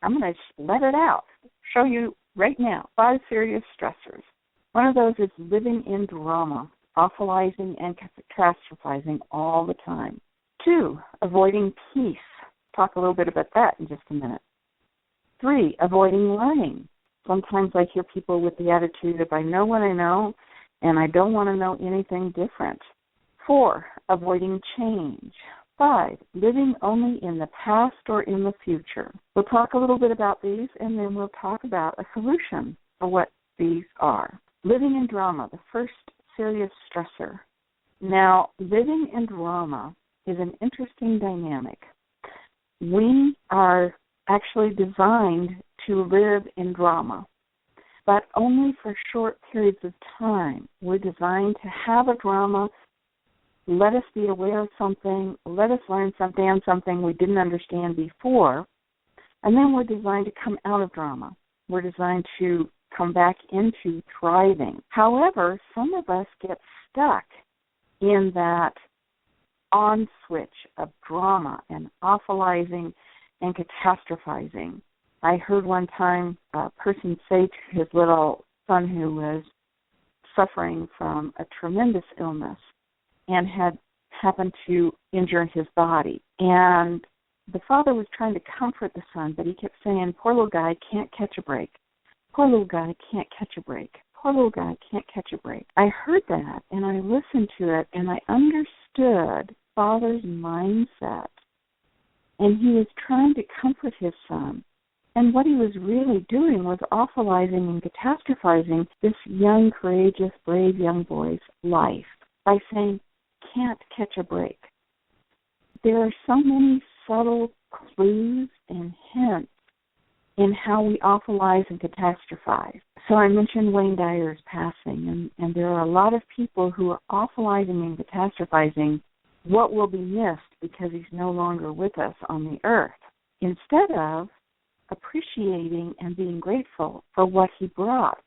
I'm going to let it out, show you right now 5 serious stressors. One of those is living in drama, awfulizing and catastrophizing all the time. 2, avoiding peace. Talk a little bit about that in just a minute. 3, avoiding learning. Sometimes I hear people with the attitude of I know what I know and I don't want to know anything different. 4, avoiding change. 5, living only in the past or in the future. We'll talk a little bit about these, and then we'll talk about a solution for what these are. Living in drama, the first serious stressor. Now, living in drama is an interesting dynamic. We are actually designed to live in drama, but only for short periods of time. We're designed to have a drama. Let us be aware of something, let us learn something we didn't understand before, and then we're designed to come out of drama. We're designed to come back into thriving. However, some of us get stuck in that on switch of drama and awfulizing and catastrophizing. I heard one time a person say to his little son who was suffering from a tremendous illness and had happened to injure his body. And the father was trying to comfort the son, but he kept saying, poor little guy can't catch a break. Poor little guy can't catch a break. Poor little guy can't catch a break. I heard that, and I listened to it, and I understood father's mindset. And he was trying to comfort his son. And what he was really doing was awfulizing and catastrophizing this young, courageous, brave young boy's life by saying, can't catch a break. There are so many subtle clues and hints in how we awfulize and catastrophize. So I mentioned Wayne Dyer's passing, and there are a lot of people who are awfulizing and catastrophizing what will be missed because he's no longer with us on the earth, instead of appreciating and being grateful for what he brought,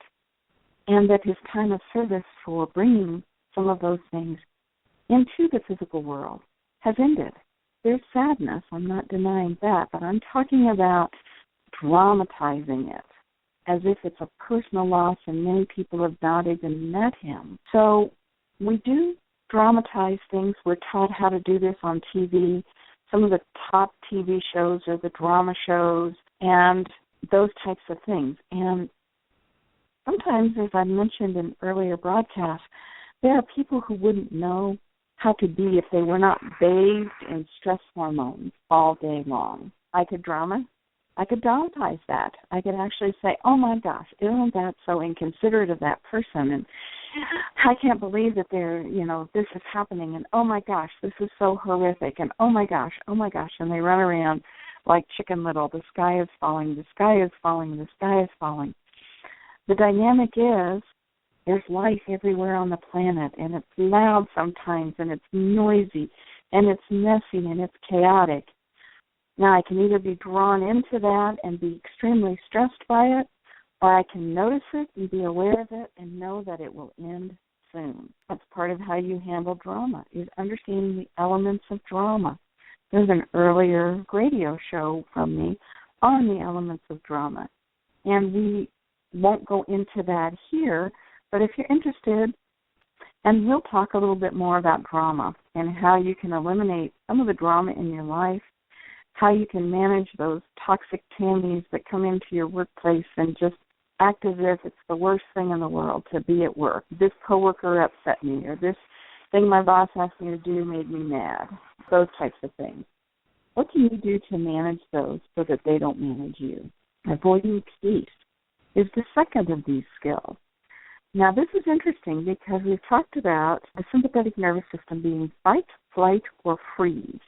and that his time of service for bringing some of those things into the physical world has ended. There's sadness, I'm not denying that, but I'm talking about dramatizing it as if it's a personal loss and many people have not even met him. So we do dramatize things. We're taught how to do this on TV. Some of the top TV shows are the drama shows and those types of things. And sometimes, as I mentioned in earlier broadcasts, there are people who wouldn't know how to be if they were not bathed in stress hormones all day long. I could dramatize that. I could actually say, oh my gosh, isn't that so inconsiderate of that person? And I can't believe that this is happening. And oh my gosh, this is so horrific. And oh my gosh. And they run around like Chicken Little. The sky is falling, the sky is falling, the sky is falling. The dynamic is, there's life everywhere on the planet, and it's loud sometimes, and it's noisy, and it's messy, and it's chaotic. Now, I can either be drawn into that and be extremely stressed by it, or I can notice it and be aware of it and know that it will end soon. That's part of how you handle drama, is understanding the elements of drama. There's an earlier radio show from me on the elements of drama, and we won't go into that here. But if you're interested, and we'll talk a little bit more about drama and how you can eliminate some of the drama in your life, how you can manage those toxic Tammys that come into your workplace and just act as if it's the worst thing in the world to be at work. This coworker upset me, or this thing my boss asked me to do made me mad, those types of things. What can you do to manage those so that they don't manage you? Avoiding peace is the second of these skills. Now, this is interesting because we've talked about the sympathetic nervous system being fight, flight, or freeze.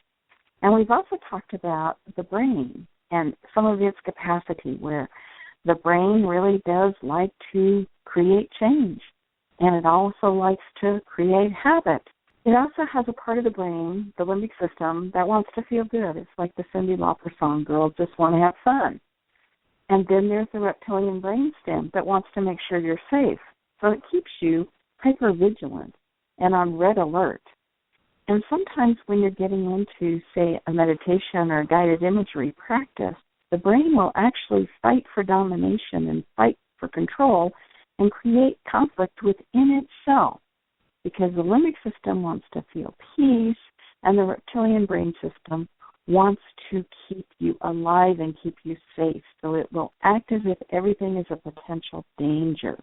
And we've also talked about the brain and some of its capacity, where the brain really does like to create change, and it also likes to create habit. It also has a part of the brain, the limbic system, that wants to feel good. It's like the Cyndi Lauper song, Girls Just Want to Have Fun. And then there's the reptilian brainstem that wants to make sure you're safe. So it keeps you hypervigilant and on red alert. And sometimes when you're getting into, say, a meditation or a guided imagery practice, the brain will actually fight for domination and fight for control and create conflict within itself because the limbic system wants to feel peace and the reptilian brain system wants to keep you alive and keep you safe. So it will act as if everything is a potential danger.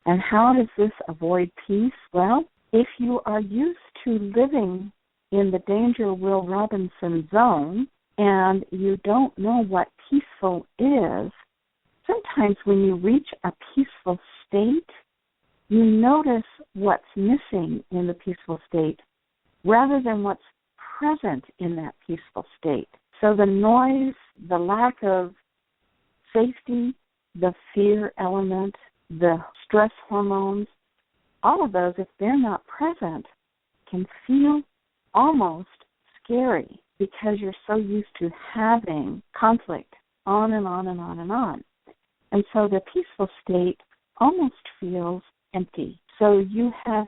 And how does this avoid peace? Well, if you are used to living in the danger Will Robinson zone and you don't know what peaceful is, sometimes when you reach a peaceful state, you notice what's missing in the peaceful state rather than what's present in that peaceful state. So the noise, the lack of safety, the fear element, the stress hormones, all of those, if they're not present, can feel almost scary because you're so used to having conflict on and on and on and on. And so the peaceful state almost feels empty. So you have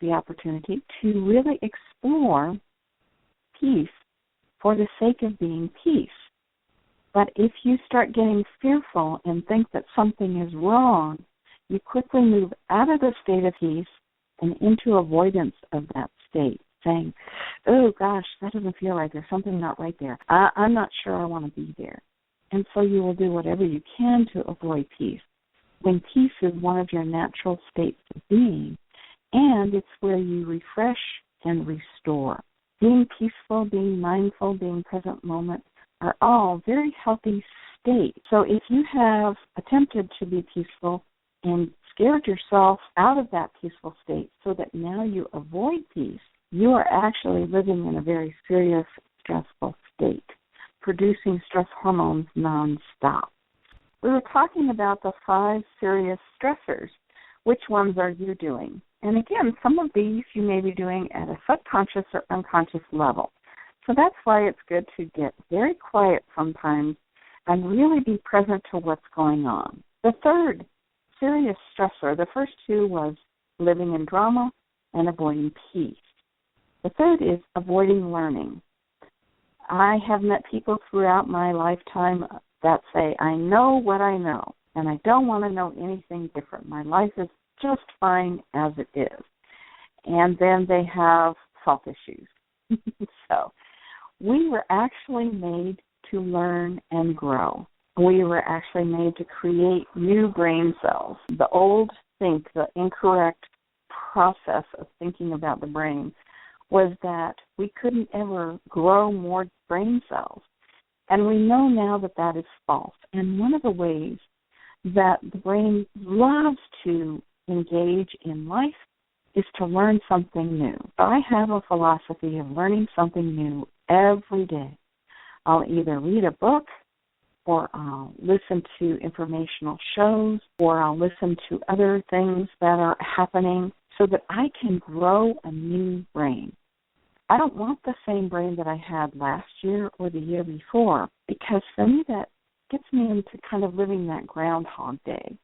the opportunity to really explore peace for the sake of being peace. But if you start getting fearful and think that something is wrong, you quickly move out of the state of peace and into avoidance of that state, saying, oh gosh, that doesn't feel right. There's something not right there. I'm not sure I want to be there. And so you will do whatever you can to avoid peace, when peace is one of your natural states of being, and it's where you refresh and restore. Being peaceful, being mindful, being present moment are all very healthy states. So if you have attempted to be peaceful and scared yourself out of that peaceful state so that now you avoid peace, you are actually living in a very serious, stressful state, producing stress hormones nonstop. We were talking about the 5 serious stressors. Which ones are you doing? And again, some of these you may be doing at a subconscious or unconscious level. So that's why it's good to get very quiet sometimes and really be present to what's going on. The 3rd serious stressor, the first 2 was living in drama and avoiding peace. The 3rd is avoiding learning. I have met people throughout my lifetime that say, I know what I know, and I don't want to know anything different. My life is just fine as it is. And then they have health issues. So we were actually made to learn and grow. We were actually made to create new brain cells. The old the incorrect process of thinking about the brain was that we couldn't ever grow more brain cells. And we know now that that is false. And one of the ways that the brain loves to engage in life is to learn something new. I have a philosophy of learning something new every day. I'll either read a book, or I'll listen to informational shows, or I'll listen to other things that are happening so that I can grow a new brain. I don't want the same brain that I had last year or the year before, because for me that gets me into kind of living that Groundhog Day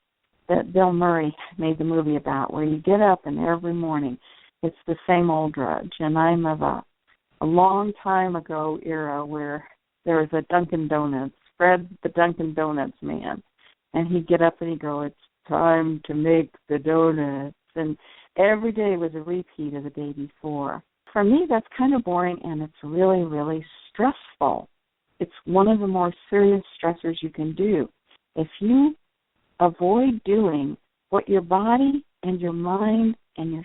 that Bill Murray made the movie about, where you get up and every morning it's the same old drudge. And I'm of a long time ago era where there was a Dunkin' Donuts, Fred the Dunkin' Donuts man, and he'd get up and he'd go, it's time to make the donuts. And every day was a repeat of the day before. For me, that's kind of boring, and it's really, really stressful. It's one of the more serious stressors you can do. If you avoid doing what your body and your mind and your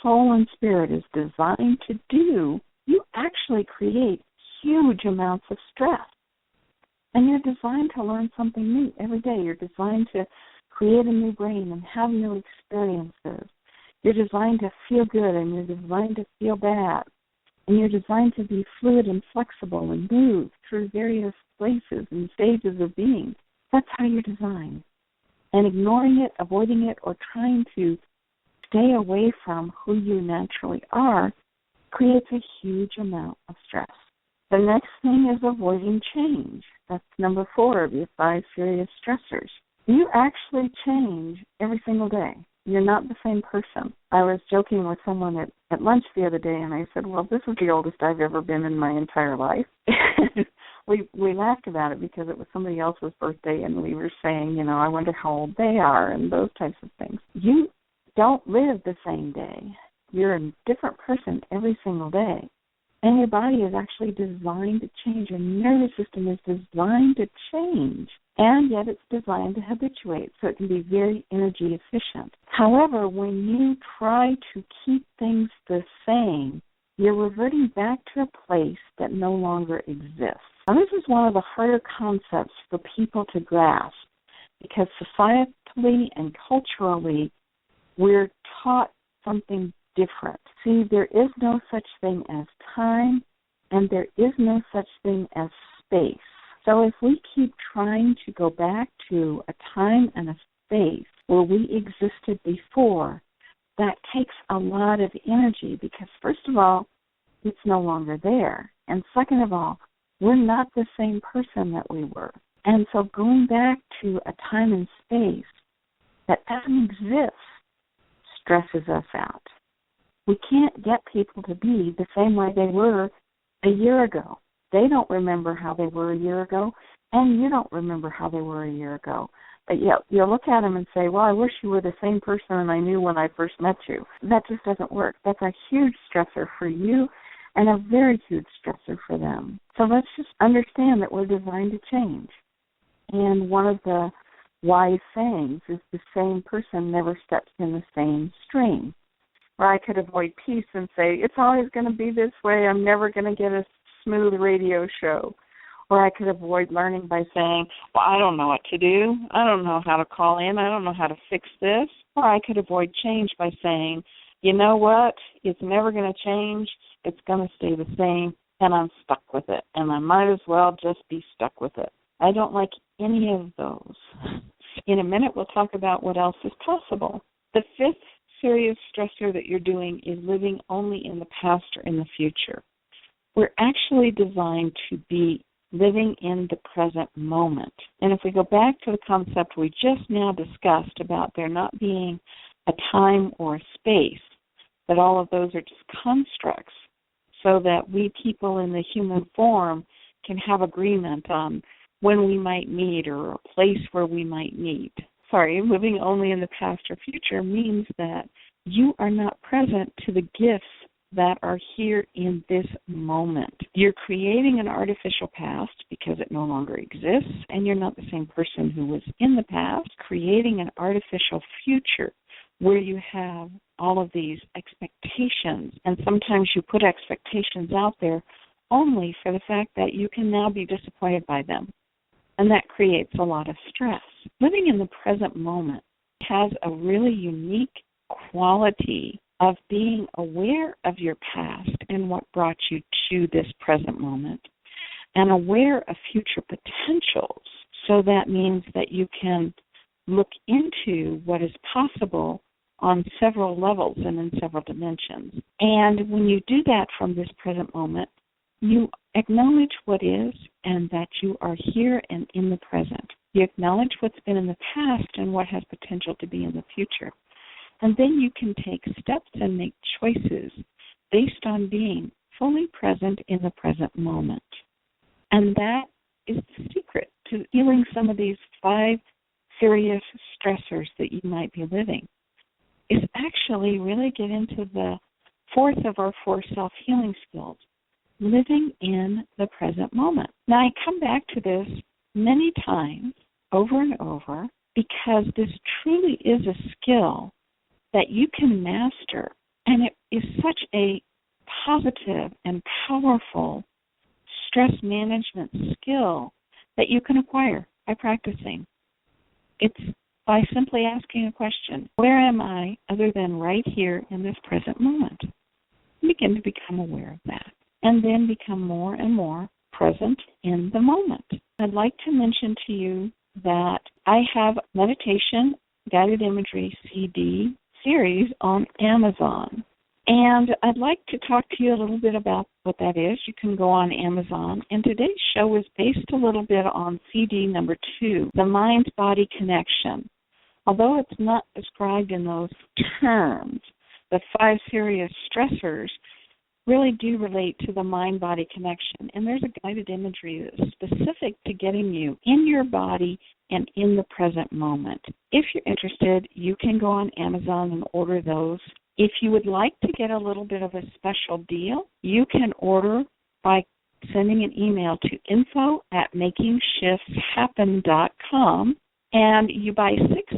soul and spirit is designed to do, you actually create huge amounts of stress. And you're designed to learn something new every day. You're designed to create a new brain and have new experiences. You're designed to feel good, and you're designed to feel bad. And you're designed to be fluid and flexible and move through various places and stages of being. That's how you're designed. And ignoring it, avoiding it, or trying to stay away from who you naturally are creates a huge amount of stress. The next thing is avoiding change. That's number 4 of your 5 serious stressors. You actually change every single day. You're not the same person. I was joking with someone at lunch the other day, and I said, well, this is the oldest I've ever been in my entire life. we laughed about it because it was somebody else's birthday, and we were saying, I wonder how old they are and those types of things. You don't live the same day. You're a different person every single day. And your body is actually designed to change. Your nervous system is designed to change. And yet it's designed to habituate, so it can be very energy efficient. However, when you try to keep things the same, you're reverting back to a place that no longer exists. Now, this is one of the harder concepts for people to grasp because societally and culturally, we're taught something different. See, there is no such thing as time, and there is no such thing as space. So if we keep trying to go back to a time and a space where we existed before, that takes a lot of energy because, first of all, it's no longer there. And second of all, we're not the same person that we were. And so going back to a time and space that doesn't exist stresses us out. We can't get people to be the same way they were a year ago. They don't remember how they were a year ago, and you don't remember how they were a year ago. But yet you'll look at them and say, well, I wish you were the same person I knew when I first met you. That just doesn't work. That's a huge stressor for you and a very huge stressor for them. So let's just understand that we're designed to change. And one of the wise sayings is the same person never steps in the same stream. Or I could avoid peace and say, it's always going to be this way. I'm never going to get a smooth radio show. Or I could avoid learning by saying, well, I don't know what to do. I don't know how to call in. I don't know how to fix this. Or I could avoid change by saying, you know what? It's never going to change. It's going to stay the same, and I'm stuck with it. And I might as well just be stuck with it. I don't like any of those. In a minute, we'll talk about what else is possible. The fifth serious stressor that you're doing is living only in the past or in the future. We're actually designed to be living in the present moment. And if we go back to the concept we just now discussed about there not being a time or a space, that all of those are just constructs so that we people in the human form can have agreement on when we might meet or a place where we might meet. Living only in the past or future means that you are not present to the gifts that are here in this moment. You're creating an artificial past because it no longer exists, and you're not the same person who was in the past, creating an artificial future where you have all of these expectations, and sometimes you put expectations out there only for the fact that you can now be disappointed by them, and that creates a lot of stress. Living in the present moment has a really unique quality of being aware of your past and what brought you to this present moment, and aware of future potentials. So that means that you can look into what is possible on several levels and in several dimensions. And when you do that from this present moment, you acknowledge what is and that you are here and in the present. You acknowledge what's been in the past and what has potential to be in the future. And then you can take steps and make choices based on being fully present in the present moment. And that is the secret to healing some of these 5 serious stressors that you might be living, is actually really get into the 4th of our 4 self-healing skills, living in the present moment. Now, I come back to this many times, over and over, because this truly is a skill that you can master, and it is such a positive and powerful stress management skill that you can acquire by practicing. It's by simply asking a question, where am I other than right here in this present moment? Begin to become aware of that, and then become more and more present in the moment. I'd like to mention to you that I have meditation, guided imagery CD series on Amazon. And I'd like to talk to you a little bit about what that is. You can go on Amazon. And today's show is based a little bit on CD number 2, The Mind-Body Connection. Although it's not described in those terms, the 5 serious stressors, really do relate to the mind-body connection. And there's a guided imagery that's specific to getting you in your body and in the present moment. If you're interested, you can go on Amazon and order those. If you would like to get a little bit of a special deal, you can order by sending an email to info@makingshiftshappen.com, and you buy 6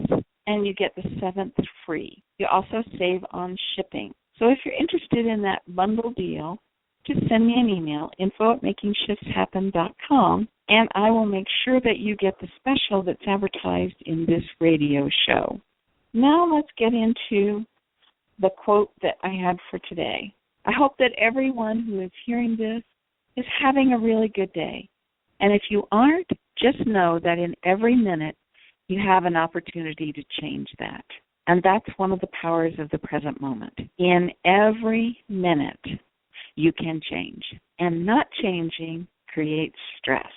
and you get the 7th free. You also save on shipping. So if you're interested in that bundle deal, just send me an email, info@makingshiftshappen.com, and I will make sure that you get the special that's advertised in this radio show. Now let's get into the quote that I had for today. I hope that everyone who is hearing this is having a really good day. And if you aren't, just know that in every minute you have an opportunity to change that. And that's one of the powers of the present moment. In every minute you can change. And not changing creates stress.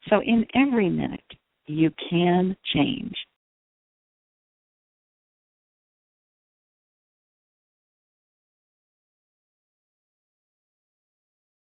So in every minute you can change.